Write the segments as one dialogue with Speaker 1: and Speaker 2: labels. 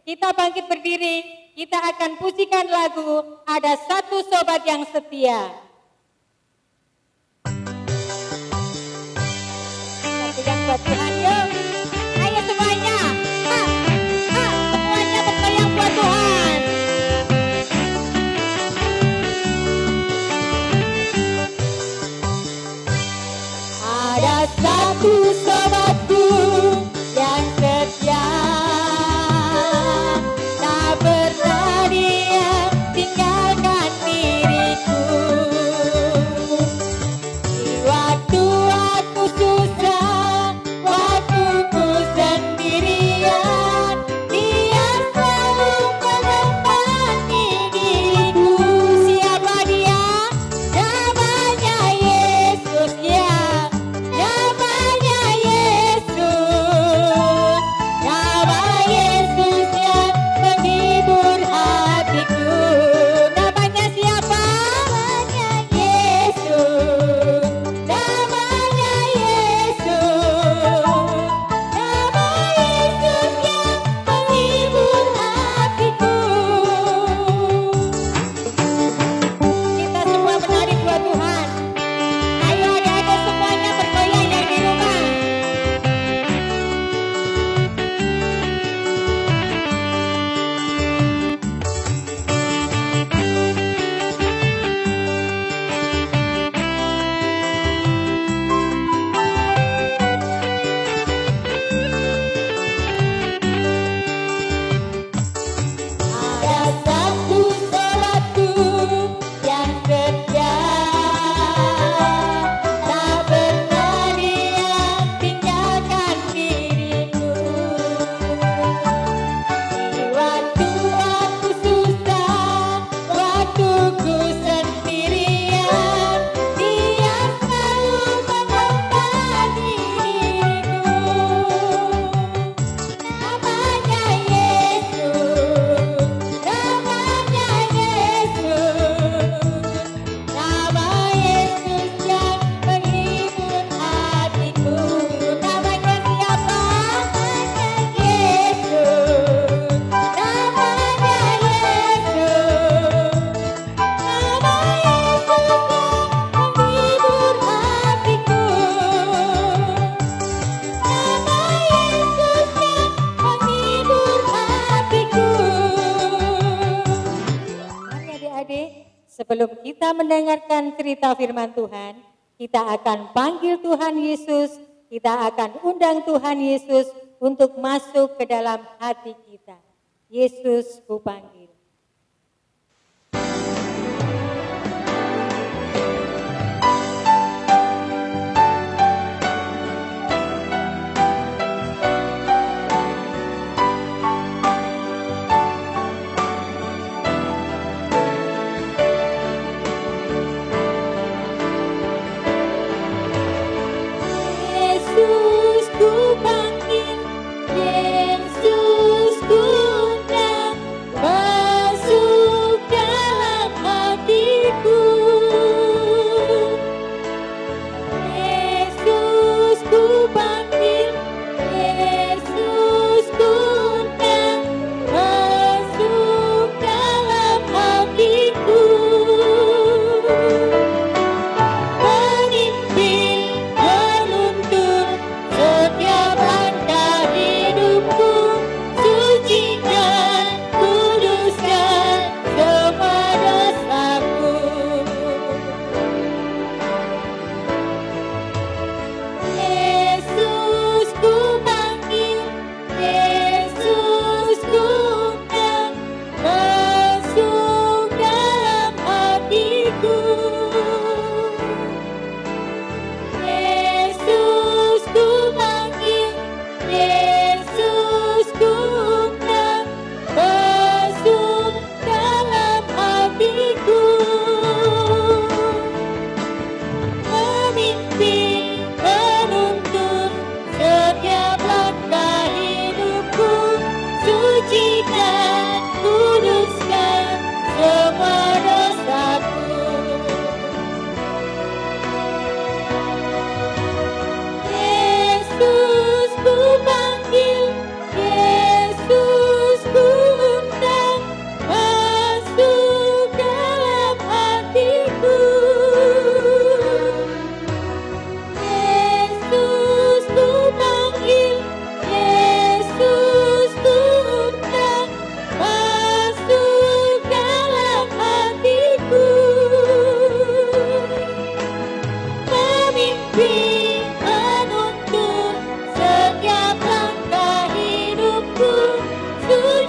Speaker 1: Kita bangkit berdiri, kita akan pujikan lagu Ada Satu Sobat Yang Setia. Satu yang buat Tuhan, yuk. Ayo semuanya. Semuanya bergoyang buat Tuhan. Ada satu sobatku yang setia, tak pernah dia tinggalkan diriku. Di waktu aku susah, waktu ku sendirian, dia selalu menemani diriku. Siapa dia? Namanya Yesus, ya. Namanya Yesus, nama Yesus yang menghibur hatiku. Namanya siapa? Namanya Yesus, namanya Yesus, nama Yesus yang menghibur hatiku. Kita semua menari buat Tuhan. Ayo adik-adik semuanya bergoyang yang di rumah. Ada satu sobatku yang setia, tak pernah dia tinggalkan diriku. Di waktu aku susah, waktu ku sendirian, dia selalu menemani diriku. Namanya Yesus, namanya Yesus, nama Yesus yang menghibur hatiku. Namanya siapa? Namanya Yesus, namanya Yesus, nama Yesus yang menghibur hatiku. Nama Yesus yang menghibur hatiku. Mari adik-adik, sebelum kita mendengarkan cerita firman Tuhan, kita akan panggil Tuhan Yesus, kita akan undang Tuhan Yesus untuk masuk ke dalam hati kita. Yesus, ku panggil. Yesus, ku panggil, Yesus, ku undang.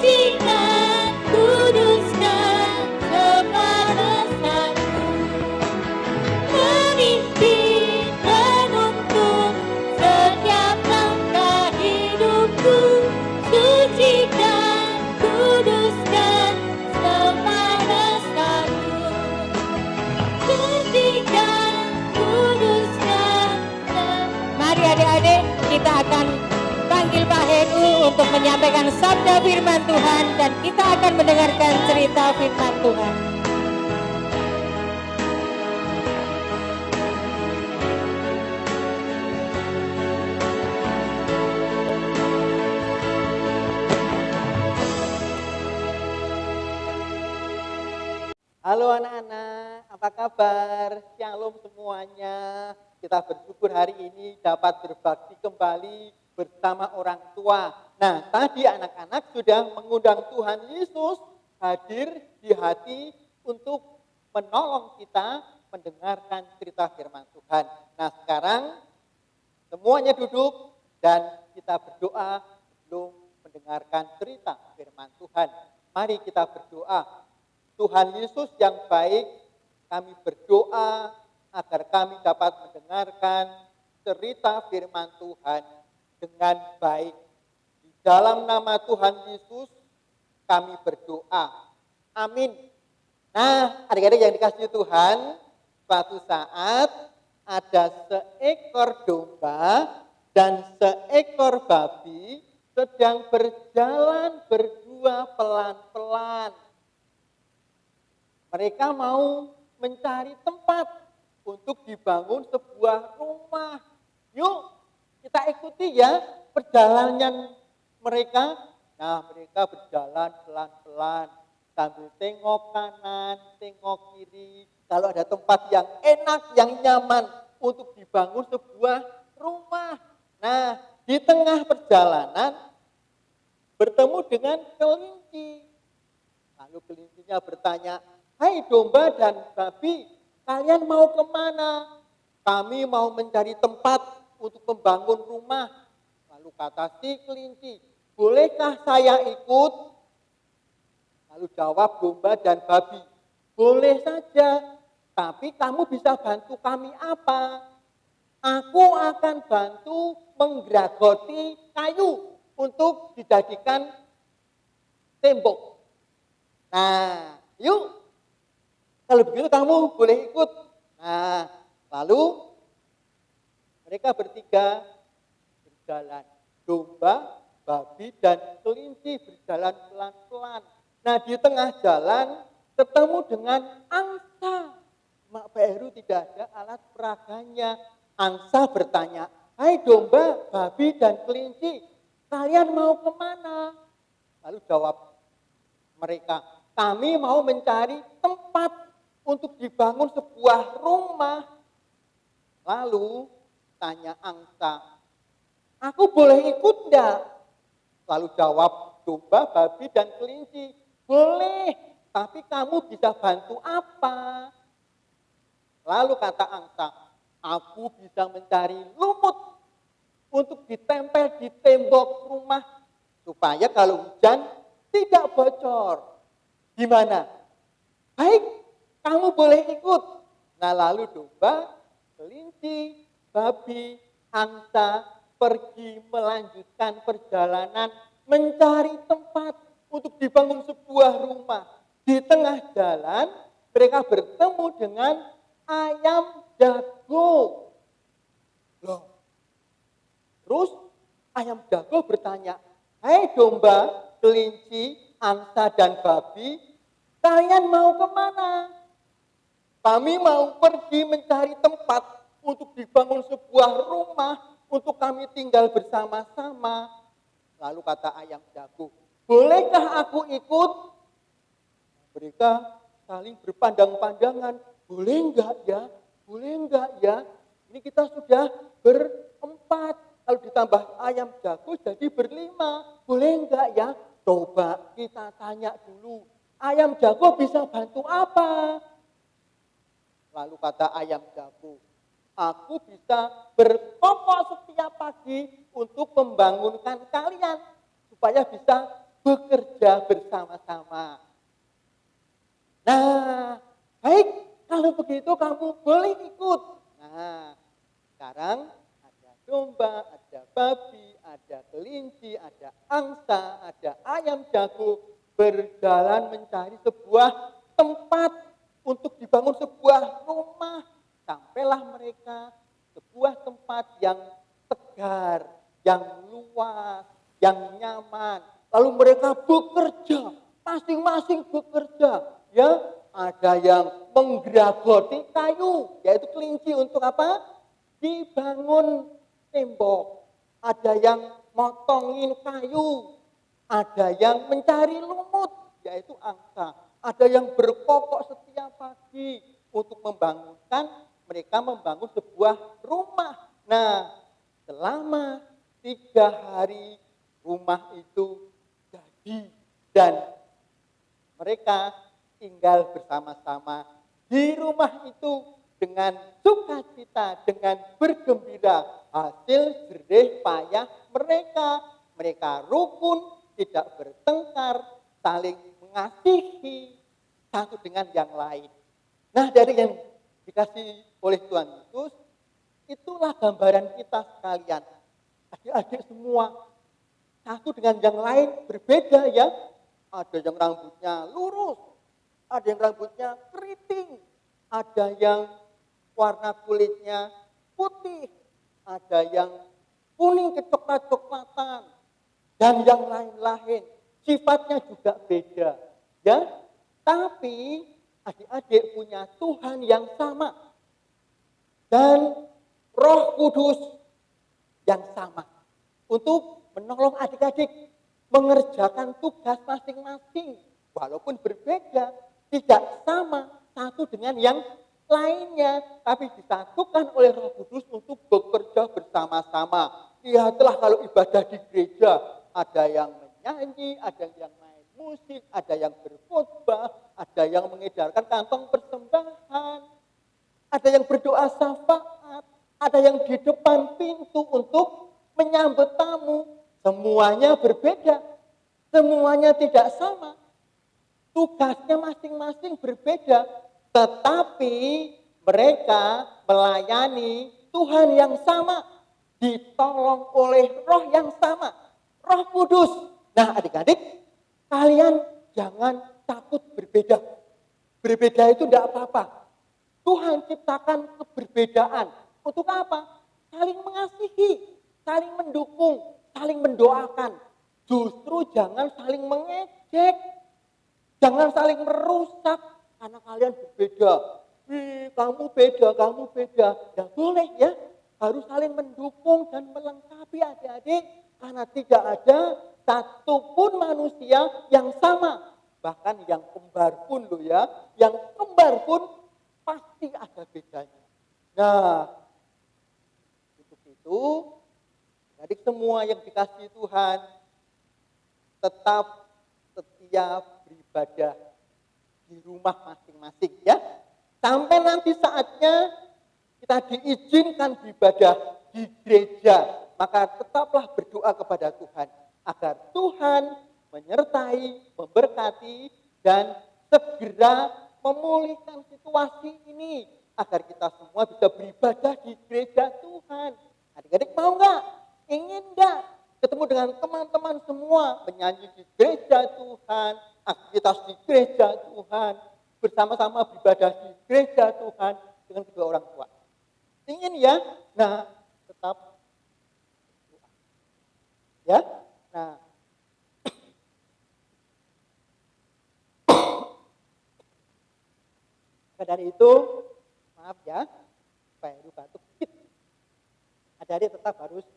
Speaker 1: sucikan, kuduskan kepada satu. Memimpin menuntun setiap langkah hidupku, sucikan, kuduskan kepada satu. Sucikan, kuduskan. Mari adik-adik, kita akan panggil Pak Heru untuk menyampaikan sabda firman Tuhan dan kita akan mendengarkan cerita firman Tuhan.
Speaker 2: Halo anak-anak, apa kabar? Shalom semuanya. Kita bersyukur hari ini dapat berbakti kembali bersama orang tua. Nah, tadi anak-anak sudah mengundang Tuhan Yesus hadir di hati untuk menolong kita mendengarkan cerita firman Tuhan. Nah, sekarang semuanya duduk dan kita berdoa sebelum mendengarkan cerita firman Tuhan. Mari kita berdoa. Tuhan Yesus yang baik, kami berdoa agar kami dapat mendengarkan cerita firman Tuhan dengan baik. Di dalam nama Tuhan Yesus kami berdoa. Amin. Nah, adik-adik yang dikasihi Tuhan, suatu saat ada seekor domba dan seekor babi sedang berjalan berdua pelan-pelan. Mereka mau mencari tempat untuk dibangun sebuah rumah. Yuk, kita ikuti ya perjalanan mereka. Nah, mereka berjalan pelan-pelan sambil tengok kanan, tengok kiri. Kalau ada tempat yang enak, yang nyaman untuk dibangun sebuah rumah. Nah, di tengah perjalanan bertemu dengan kelinci. Lalu kelincinya bertanya, "Hai domba dan babi, kalian mau kemana?" "Kami mau mencari tempat untuk membangun rumah." Lalu kata si kelinci, "Bolehkah saya ikut?" Lalu jawab domba dan babi, "Boleh saja, tapi kamu bisa bantu kami apa?" "Aku akan bantu menggeragoti kayu untuk dijadikan tembok." Nah, yuk. Kalau begitu kamu boleh ikut. Nah, lalu mereka bertiga berjalan. Domba, babi, dan kelinci berjalan pelan-pelan. Nah, di tengah jalan ketemu dengan angsa. Mak Pak Heru tidak ada alat peraganya. Angsa bertanya, "Hai domba, babi, dan kelinci, kalian mau kemana?" Lalu jawab mereka, "Kami mau mencari tempat untuk dibangun sebuah rumah." Lalu tanya angsa, "Aku boleh ikut enggak?" Lalu jawab domba, babi, dan kelinci, "Boleh, tapi kamu bisa bantu apa?" Lalu kata angsa, "Aku bisa mencari lumut untuk ditempel di tembok rumah supaya kalau hujan tidak bocor." Gimana? Baik, kamu boleh ikut. Nah, lalu domba, kelinci, babi, angsa pergi melanjutkan perjalanan mencari tempat untuk dibangun sebuah rumah. Di tengah jalan mereka bertemu dengan ayam jago. Loh, terus ayam jago bertanya, "Hai domba, kelinci, angsa, dan babi, kalian mau kemana?" "Kami mau pergi mencari tempat untuk dibangun sebuah rumah untuk kami tinggal bersama-sama." Lalu kata ayam jago, "Bolehkah aku ikut?" Mereka saling berpandang-pandangan, "Boleh enggak ya? Boleh enggak ya? Ini kita sudah berempat, kalau ditambah ayam jago jadi berlima. Boleh enggak ya? Coba kita tanya dulu, ayam jago bisa bantu apa?" Lalu kata ayam jago, "Aku bisa berkokok setiap pagi untuk membangunkan kalian supaya bisa bekerja bersama-sama. Nah, baik, kalau begitu kamu boleh ikut. Nah, sekarang ada domba, ada babi, ada kelinci, ada angsa, ada ayam jago berjalan mencari sebuah tempat untuk dibangun sebuah rumah. Sampailah mereka sebuah tempat yang tegar, yang luas, yang nyaman. Lalu mereka bekerja, masing-masing bekerja. Ya, ada yang menggeragoti kayu, yaitu kelinci untuk apa? Dibangun tembok. Ada yang motongin kayu, ada yang mencari lumut, yaitu angsa. Ada yang berkokok setiap pagi untuk mereka membangun sebuah rumah. Nah, selama 3 hari rumah itu jadi dan mereka tinggal bersama-sama di rumah itu dengan sukacita, dengan bergembira. Hasil jerih payah mereka. Mereka rukun, tidak bertengkar, saling mengasihi satu dengan yang lain. Nah, dari yang dikasih oleh Tuhan Yesus, itulah gambaran kita sekalian. Adik-adik semua, satu dengan yang lain berbeda ya. Ada yang rambutnya lurus, ada yang rambutnya keriting, ada yang warna kulitnya putih, ada yang kuning kecoklat-coklatan, dan yang lain-lain. Sifatnya juga beda. Ya, tapi adik-adik punya Tuhan yang sama. Dan Roh Kudus yang sama. Untuk menolong adik-adik mengerjakan tugas masing-masing. Walaupun berbeda, tidak sama satu dengan yang lainnya. Tapi disatukan oleh Roh Kudus untuk bekerja bersama-sama. Lihatlah kalau ibadah di gereja, ada yang menyanyi, ada yang main musik, ada yang berkhotbah, ada yang mengedarkan kantong persembahan, ada yang berdoa syafaat, ada yang di depan pintu untuk menyambut tamu. Semuanya berbeda, semuanya tidak sama. Tugasnya masing-masing berbeda, tetapi mereka melayani Tuhan yang sama, ditolong oleh Roh yang sama, Roh Kudus. Nah, adik-adik, kalian jangan takut berbeda. Berbeda itu tidak apa-apa. Tuhan ciptakan keberbedaan. Untuk apa? Saling mengasihi, saling mendukung, saling mendoakan. Justru jangan saling mengejek, jangan saling merusak karena kalian berbeda. Kamu beda, kamu beda. Tidak boleh ya, harus saling mendukung dan melengkapi adik-adik. Karena tidak ada satupun manusia yang sama. Bahkan yang kembar pun loh ya, yang kembar pun pasti ada bedanya. Nah, untuk itu, adik semua yang dikasihi Tuhan, tetap setia beribadah di rumah masing-masing ya. Sampai nanti saatnya kita diizinkan beribadah di gereja, maka tetaplah berdoa kepada Tuhan agar Tuhan menyertai, memberkati, dan segera memulihkan situasi ini agar kita semua bisa beribadah di gereja Tuhan. Adik-adik mau nggak? Ingin nggak ketemu dengan teman-teman semua, menyanyi di gereja Tuhan, aktivitas di gereja Tuhan, bersama-sama beribadah di gereja Tuhan dengan kedua orang tua? Ingin ya? Nah, tetap berdoa. Ya? Nah, maka dari itu, maaf ya, supaya batuk dikit. Adik-adik tetap harus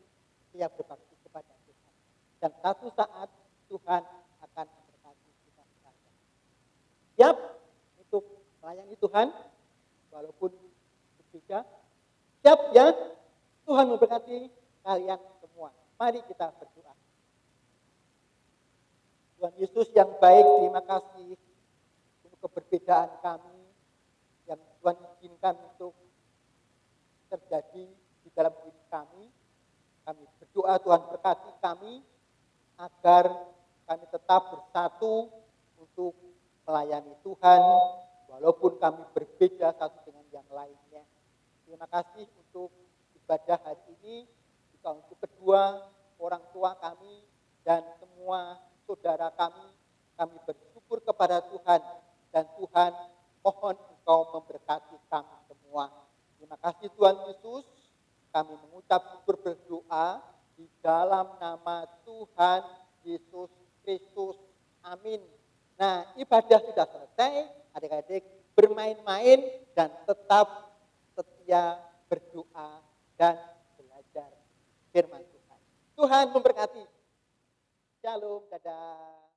Speaker 2: siap berbakti kepada Tuhan. Dan satu saat Tuhan akan memberkati kita sekalian. Siap untuk melayani Tuhan, walaupun berbeda. Siap ya, Tuhan memberkati kalian semua. Mari kita berdoa. Tuhan Yesus yang baik, terima kasih untuk keberbedaan kami yang Tuhan izinkan untuk terjadi di dalam diri kami. Kami berdoa Tuhan berkati kami agar kami tetap bersatu untuk melayani Tuhan, walaupun kami berbeda satu dengan yang lainnya. Terima kasih untuk ibadah hari ini, juga untuk kedua orang tua kami dan semua saudara kami bersyukur kepada Tuhan, dan Tuhan mohon Engkau memberkati kami semua. Terima kasih Tuhan Yesus, kami mengucap syukur berdoa di dalam nama Tuhan Yesus Kristus. Amin. Nah, ibadah sudah selesai, adik-adik bermain-main dan tetap setia berdoa dan belajar firman Tuhan. Tuhan memberkati. Shalom, dadah.